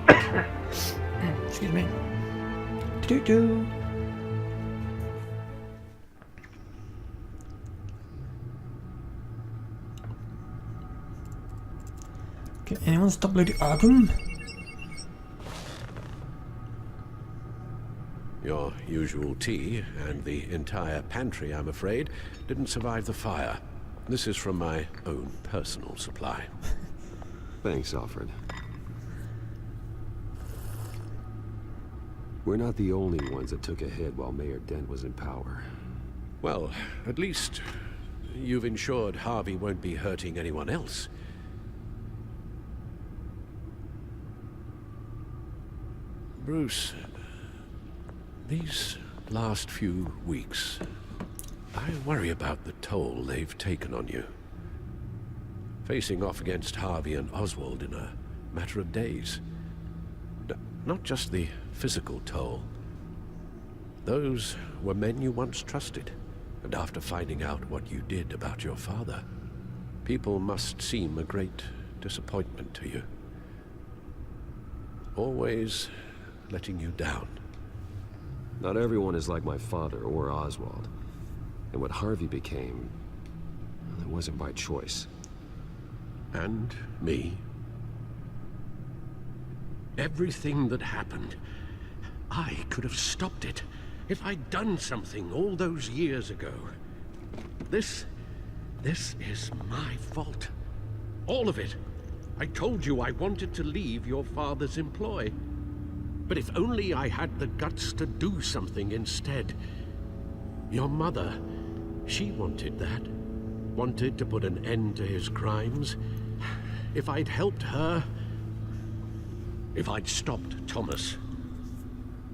Excuse me. Do-do. Can anyone stop Lady Arkham? Your usual tea and the entire pantry, I'm afraid, didn't survive the fire. This is from my own personal supply. Thanks, Alfred. We're not the only ones that took a hit while Mayor Dent was in power. Well, at least you've ensured Harvey won't be hurting anyone else. Bruce, these last few weeks, I worry about the toll they've taken on you. Facing off against Harvey and Oswald in a matter of days. Not just the physical toll. Those were men you once trusted, and after finding out what you did about your father, people must seem a great disappointment to you. Always letting you down. Not everyone is like my father or Oswald. And what Harvey became, well, it wasn't by choice. And me. Everything that happened, I could have stopped it if I'd done something all those years ago. This is my fault. All of it. I told you I wanted to leave your father's employ. But if only I had the guts to do something instead. Your mother, she wanted that. Wanted to put an end to his crimes. If I'd helped her, if I'd stopped Thomas,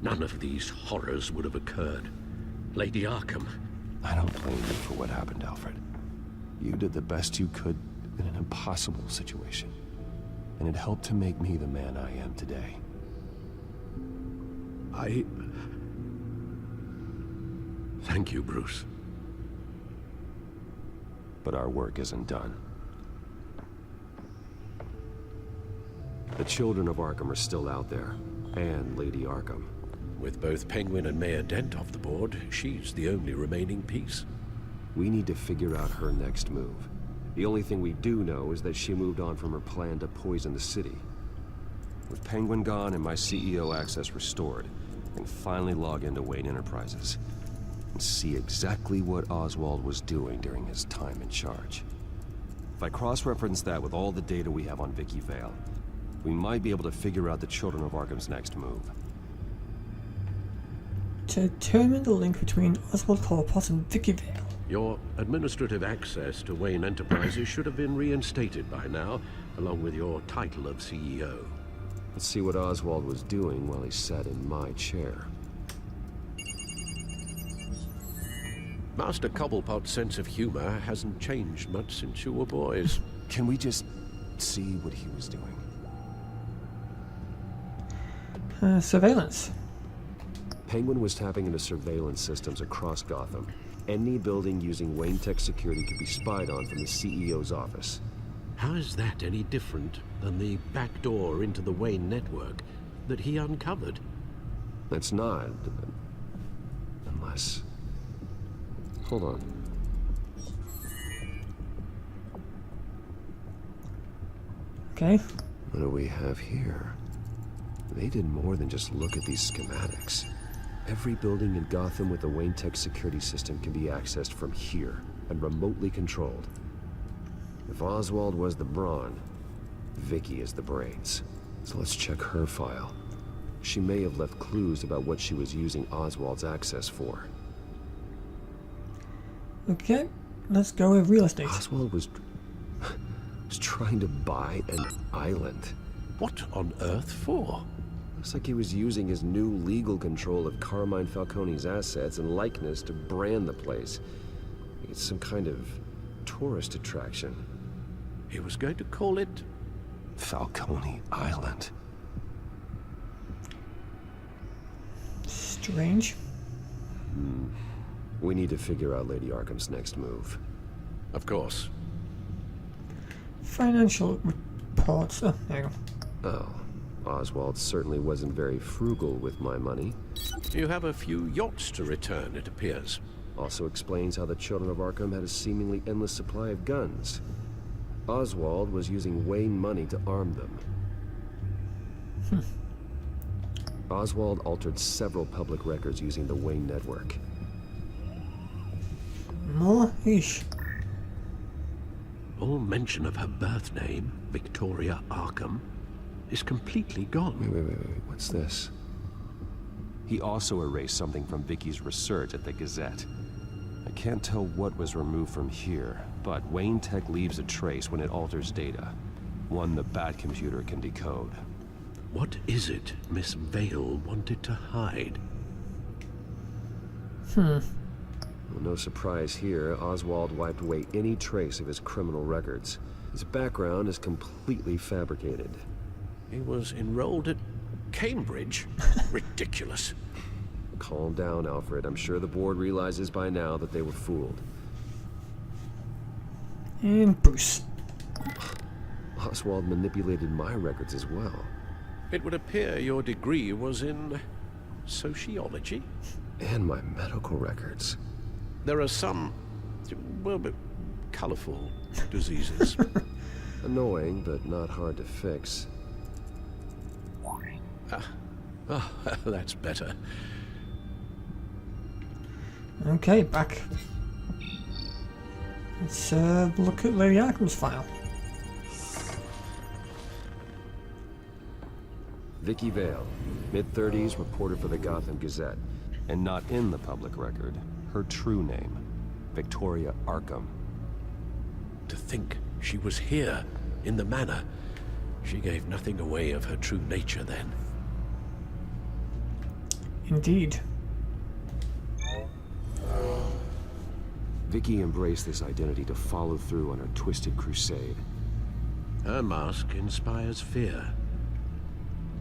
none of these horrors would have occurred. Lady Arkham. I don't blame you for what happened, Alfred. You did the best you could in an impossible situation. And it helped to make me the man I am today. Thank you, Bruce. But our work isn't done. The children of Arkham are still out there, and Lady Arkham. With both Penguin and Mayor Dent off the board, she's the only remaining piece. We need to figure out her next move. The only thing we do know is that she moved on from her plan to poison the city. With Penguin gone and my CEO access restored, I can finally log into Wayne Enterprises and see exactly what Oswald was doing during his time in charge. If I cross-reference that with all the data we have on Vicky Vale, we might be able to figure out the Children of Arkham's next move. To determine the link between Oswald Cobblepot and Vicky Vale. Your administrative access to Wayne Enterprises should have been reinstated by now, along with your title of CEO. Let's see what Oswald was doing while he sat in my chair. Master Cobblepot's sense of humor hasn't changed much since you were boys. Can we just see what he was doing? Surveillance. Penguin was tapping into surveillance systems across Gotham. Any building using Wayne Tech security could be spied on from the CEO's office. How is that any different than the back door into the Wayne network that he uncovered? That's not. Unless... Hold on. Okay. What do we have here? They did more than just look at these schematics. Every building in Gotham with a Wayne Tech security system can be accessed from here and remotely controlled. If Oswald was the brawn, Vicky is the brains. So let's check her file. She may have left clues about what she was using Oswald's access for. Okay, let's go with real estate. Oswald was trying to buy an island. What on earth for? Looks like he was using his new legal control of Carmine Falcone's assets and likeness to brand the place. It's some kind of tourist attraction. He was going to call it... Falcone Island. Strange. We need to figure out Lady Arkham's next move. Of course. Financial reports. Oh, there you go. Oh, Oswald certainly wasn't very frugal with my money. You have a few yachts to return, it appears. Also explains how the Children of Arkham had a seemingly endless supply of guns. Oswald was using Wayne money to arm them. Oswald altered several public records using the Wayne network. More? Eesh. All mention of her birth name, Victoria Arkham, is completely gone. Wait, what's this? He also erased something from Vicky's research at the Gazette. I can't tell what was removed from here, but Wayne Tech leaves a trace when it alters data. One the Batcomputer can decode. What is it Miss Vale wanted to hide? Well, no surprise here, Oswald wiped away any trace of his criminal records. His background is completely fabricated. He was enrolled at Cambridge? Ridiculous. Calm down, Alfred. I'm sure the board realizes by now that they were fooled. And Bruce. Oswald manipulated my records as well. It would appear your degree was in sociology? And my medical records. There are some, well, but colorful diseases. Annoying, but not hard to fix. That's better. Okay, back. Let's look at Lady Arkham's file. Vicky Vale, mid-30s, reporter for the Gotham Gazette. And not in the public record, her true name, Victoria Arkham. To think she was here, in the manor. She gave nothing away of her true nature then. Indeed. Vicky embraced this identity to follow through on her twisted crusade. Her mask inspires fear.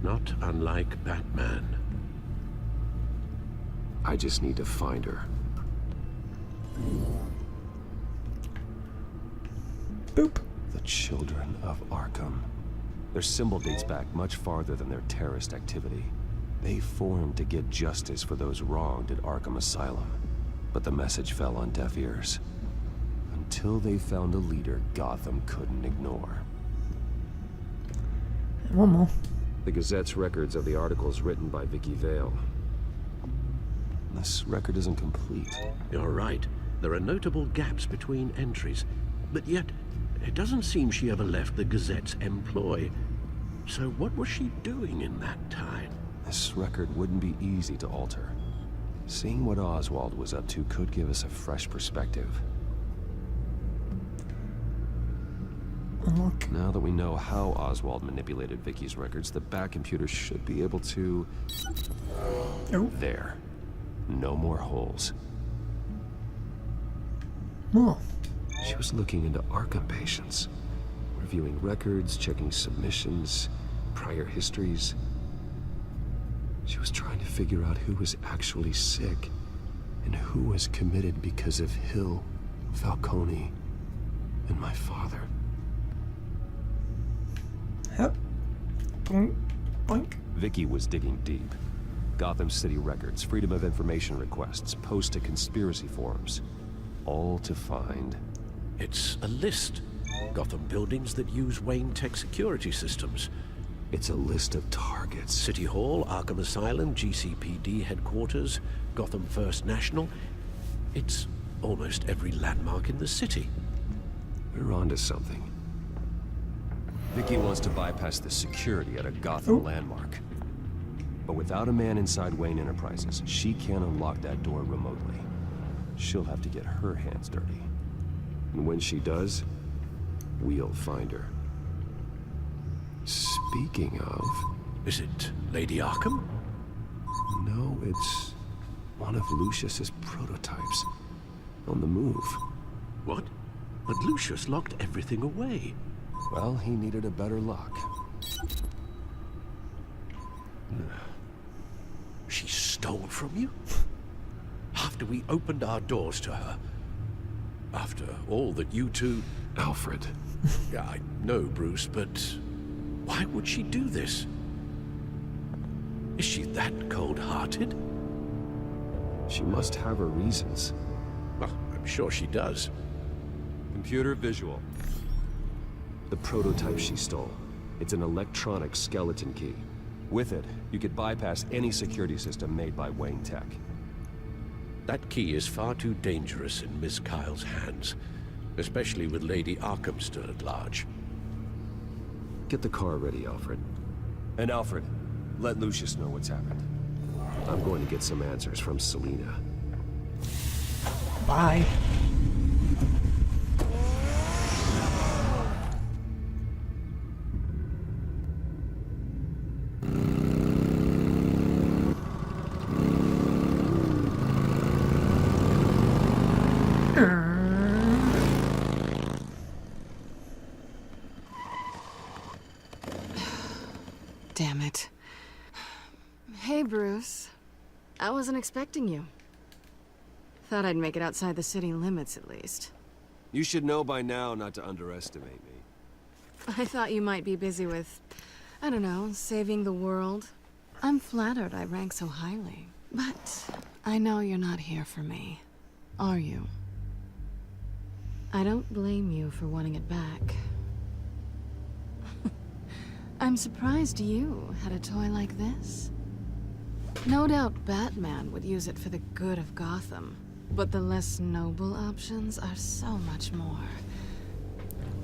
Not unlike Batman. I just need to find her. Boop. The Children of Arkham. Their symbol dates back much farther than their terrorist activity. They formed to get justice for those wronged at Arkham Asylum. But the message fell on deaf ears. Until they found a leader Gotham couldn't ignore. And one more. The Gazette's records of the articles written by Vicky Vale. This record isn't complete. You're right. There are notable gaps between entries. But yet, it doesn't seem she ever left the Gazette's employ. So what was she doing in that time? This record wouldn't be easy to alter. Seeing what Oswald was up to could give us a fresh perspective. Unlock. Now that we know how Oswald manipulated Vicky's records, the Batcomputer should be able to... Oh. There. No more holes. More. She was looking into Arkham patients. Reviewing records, checking submissions, prior histories. She was trying to figure out who was actually sick and who was committed because of Hill, Falcone, and my father. Yep. Boink. Boink. Vicky was digging deep. Gotham City records, Freedom of Information requests, posts to conspiracy forums. All to find... It's a list. Gotham buildings that use Wayne Tech security systems. It's a list of targets. City Hall, Arkham Asylum, GCPD headquarters, Gotham First National. It's almost every landmark in the city. We're onto something. Vicky wants to bypass the security at a Gotham landmark. But without a man inside Wayne Enterprises, she can't unlock that door remotely. She'll have to get her hands dirty. And when she does, we'll find her. Speaking of... Is it Lady Arkham? No, it's one of Lucius's prototypes. On the move. What? But Lucius locked everything away. Well, he needed a better lock. She stole from you? After we opened our doors to her? After all that you two... Alfred. I know, Bruce, but why would she do this? Is she that cold-hearted? She must have her reasons. Well, I'm sure she does. Computer visual. The prototype she stole. It's an electronic skeleton key. With it, you could bypass any security system made by Wayne Tech. That key is far too dangerous in Miss Kyle's hands, especially with Lady Arkham still at large. Get the car ready, Alfred. And Alfred, let Lucius know what's happened. I'm going to get some answers from Selina. Bye. Damn it. Hey, Bruce. I wasn't expecting you. Thought I'd make it outside the city limits, at least. You should know by now not to underestimate me. I thought you might be busy with, I don't know, saving the world. I'm flattered I rank so highly. But I know you're not here for me, are you? I don't blame you for wanting it back. I'm surprised you had a toy like this. No doubt Batman would use it for the good of Gotham, but the less noble options are so much more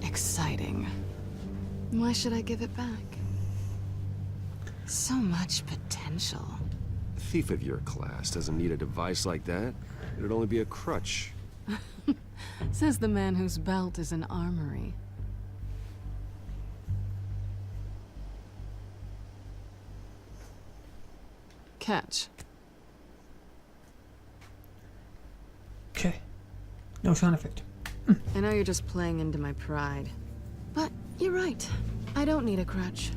exciting. Why should I give it back? So much potential. A thief of your class doesn't need a device like that. It'd only be a crutch. Says the man whose belt is an armory. Catch. Okay. No sound effect. I know you're just playing into my pride. But you're right. I don't need a crutch.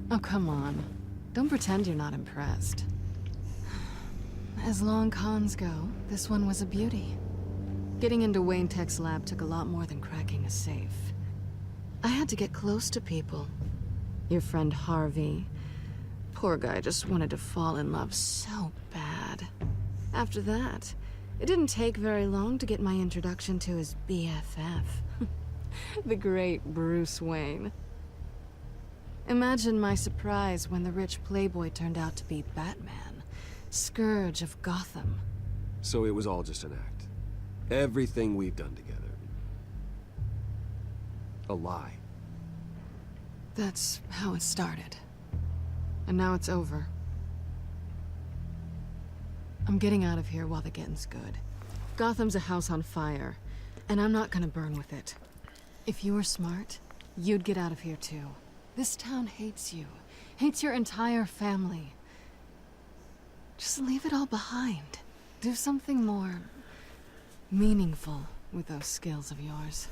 Oh, come on. Don't pretend you're not impressed. As long cons go, this one was a beauty. Getting into Wayne Tech's lab took a lot more than cracking a safe. I had to get close to people. Your friend Harvey. Poor guy just wanted to fall in love so bad. After that, it didn't take very long to get my introduction to his BFF. The great Bruce Wayne. Imagine my surprise when the rich playboy turned out to be Batman, Scourge of Gotham. So it was all just an act. Everything we've done together. A lie. That's how it started. And now it's over. I'm getting out of here while the getting's good. Gotham's a house on fire, and I'm not gonna burn with it. If you were smart, you'd get out of here too. This town hates you. Hates your entire family. Just leave it all behind. Do something more meaningful with those skills of yours.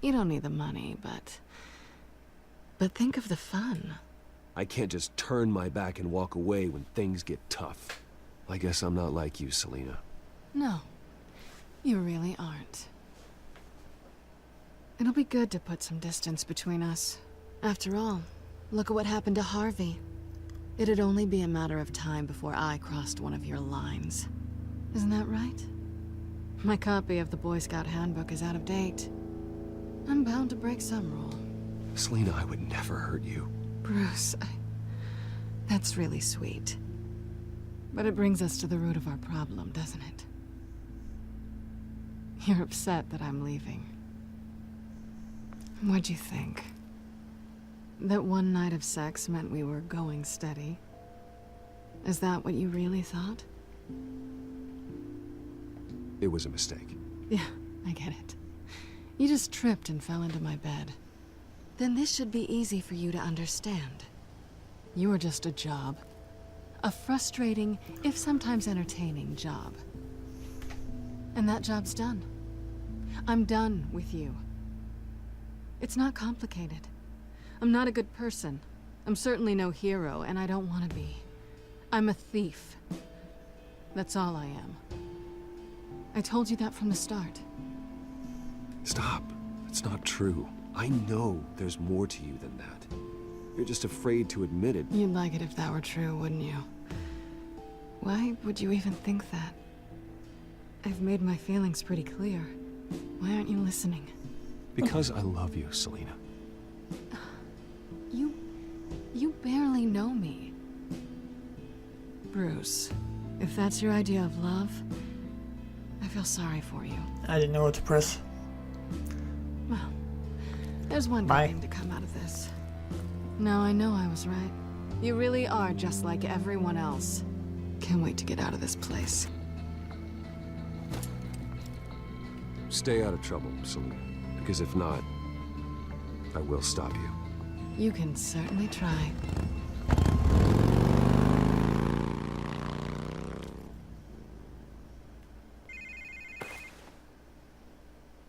You don't need the money, but think of the fun. I can't just turn my back and walk away when things get tough. I guess I'm not like you, Selina. No, you really aren't. It'll be good to put some distance between us. After all, look at what happened to Harvey. It'd only be a matter of time before I crossed one of your lines. Isn't that right? My copy of the Boy Scout Handbook is out of date. I'm bound to break some rule. Selina, I would never hurt you. Bruce, that's really sweet. But it brings us to the root of our problem, doesn't it? You're upset that I'm leaving. What'd you think? That one night of sex meant we were going steady? Is that what you really thought? It was a mistake. Yeah, I get it. You just tripped and fell into my bed. Then this should be easy for you to understand. You were just a job. A frustrating, if sometimes entertaining, job. And that job's done. I'm done with you. It's not complicated. I'm not a good person. I'm certainly no hero, and I don't want to be. I'm a thief. That's all I am. I told you that from the start. Stop. It's not true. I know there's more to you than that. You're just afraid to admit it. You'd like it if that were true, wouldn't you? Why would you even think that? I've made my feelings pretty clear. Why aren't you listening? Because I love you, Selena. You barely know me. Bruce, if that's your idea of love, I feel sorry for you. I didn't know what to press. Well, there's one good Bye. thing to come out of this. Now I know I was right. You really are just like everyone else. Can't wait to get out of this place. Stay out of trouble, Selena. Because if not, I will stop you. You can certainly try.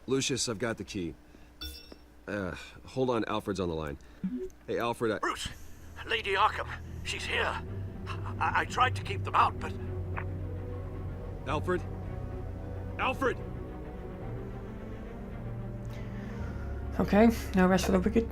Lucius, I've got the key. Hold on, Alfred's on the line. Hey, Alfred, Bruce! Lady Arkham, she's here. I tried to keep them out, but... Alfred? Alfred! Okay, now rest for the wicked.